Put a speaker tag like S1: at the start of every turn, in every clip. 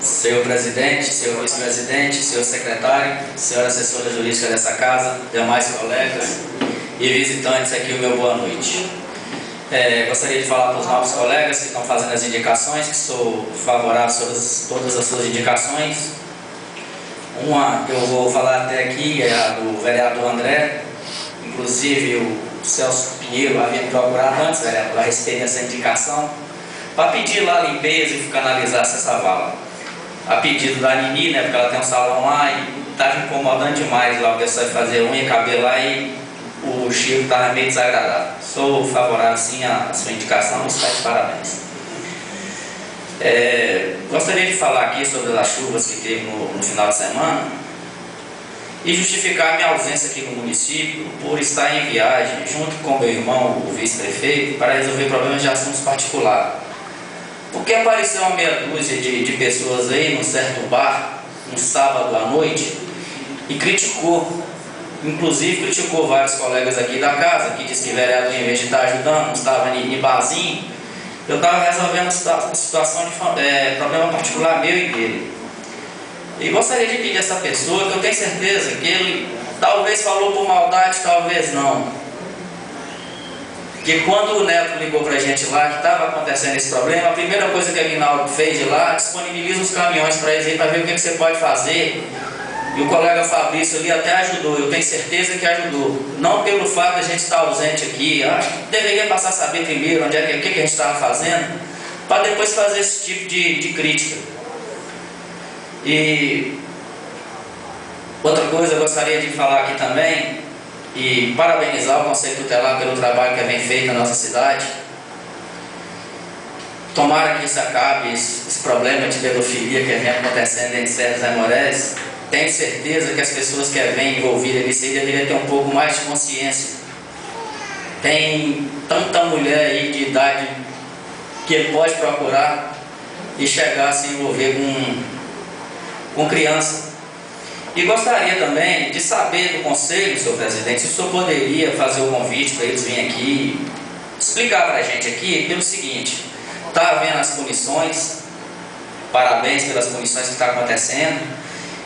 S1: Senhor presidente, senhor vice-presidente, senhor secretário, senhora assessora jurídica dessa casa, demais colegas e visitantes aqui, o meu boa noite. Gostaria de falar para os novos colegas que estão fazendo as indicações, que sou favorável sobre todas as suas indicações. Uma que eu vou falar até aqui é a do vereador André. Inclusive o Celso Pinheiro havia me procurado antes, vereador, a respeito dessa indicação, para pedir lá a limpeza e canalizasse essa vala. A pedido da Nini, né, porque ela tem um salão lá e estava incomodando demais lá o pessoal fazer unha e cabelo lá e o cheiro estava meio desagradável. Sou favorável sim à sua indicação, está de parabéns. Gostaria de falar aqui sobre as chuvas que teve no final de semana e justificar minha ausência aqui no município por estar em viagem junto com meu irmão, o vice-prefeito, para resolver problemas de assuntos particulares. Porque apareceu uma meia dúzia de pessoas aí num certo bar, um sábado à noite, e criticou, inclusive criticou vários colegas aqui da casa, que disse que vereador, em vez de estar ajudando, não estava em barzinho. Eu estava resolvendo situação de problema particular meu e dele. E gostaria de pedir a essa pessoa, que eu tenho certeza que ele talvez falou por maldade, talvez não. Que quando o Neto ligou para a gente lá, que estava acontecendo esse problema, a primeira coisa que a Guinaldo fez de lá, disponibiliza os caminhões para eles aí, para ver o que você pode fazer. E o colega Fabrício ali até ajudou, eu tenho certeza que ajudou. Não pelo fato de a gente estar ausente aqui, eu acho que deveria passar a saber primeiro onde o que a gente estava fazendo, para depois fazer esse tipo de crítica. E outra coisa eu gostaria de falar aqui também, e parabenizar o Conselho Tutelar pelo trabalho que é bem feito na nossa cidade. Tomara que isso acabe, esse problema de pedofilia que vem acontecendo entre certos Aimorés. Tenho certeza que as pessoas que vêm envolvidas nisso aí deveriam ter um pouco mais de consciência. Tem tanta mulher aí de idade que ele pode procurar e chegar a se envolver com criança. E gostaria também de saber do Conselho, senhor presidente, se o senhor poderia fazer o convite para eles virem aqui, explicar para a gente aqui pelo seguinte: está havendo as punições, parabéns pelas punições que estão acontecendo.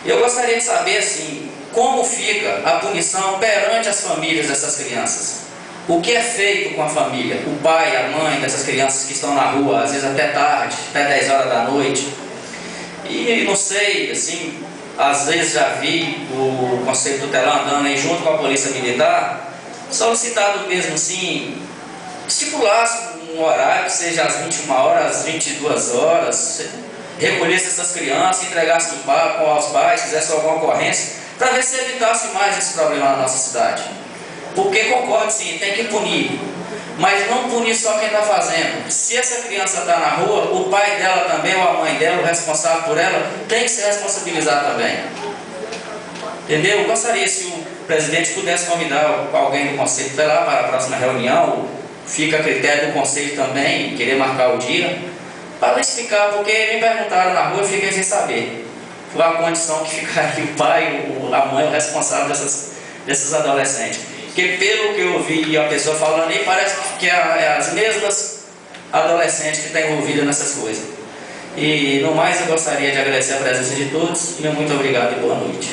S1: Eu gostaria de saber assim, como fica a punição perante as famílias dessas crianças. O que é feito com a família, o pai, a mãe dessas crianças que estão na rua, às vezes até tarde, até 10 horas da noite. E não sei, assim, às vezes já vi o Conselho Tutelar andando aí junto com a Polícia Militar, solicitado mesmo assim, estipulasse um horário que seja às 21 horas, às 22 horas, recolhesse essas crianças, entregasse aos pais, fizesse alguma ocorrência, para ver se evitasse mais esse problema na nossa cidade. Porque concordo sim, tem que punir, mas não punir só quem está fazendo. Se essa criança está na rua, o pai dela também, ou a mãe dela, o responsável por ela, tem que se responsabilizar também. Entendeu? Eu gostaria se o presidente pudesse convidar alguém do Conselho Tutelar para a próxima reunião, fica a critério do Conselho também, querer marcar o dia, para explicar, porque me perguntaram na rua, eu fiquei sem saber qual a condição que ficaria o pai, a mãe, o responsável desses adolescentes. Porque pelo que eu ouvi a pessoa falando aí, parece que é as mesmas adolescentes que estão envolvidas nessas coisas. E no mais eu gostaria de agradecer a presença de todos e muito obrigado e boa noite.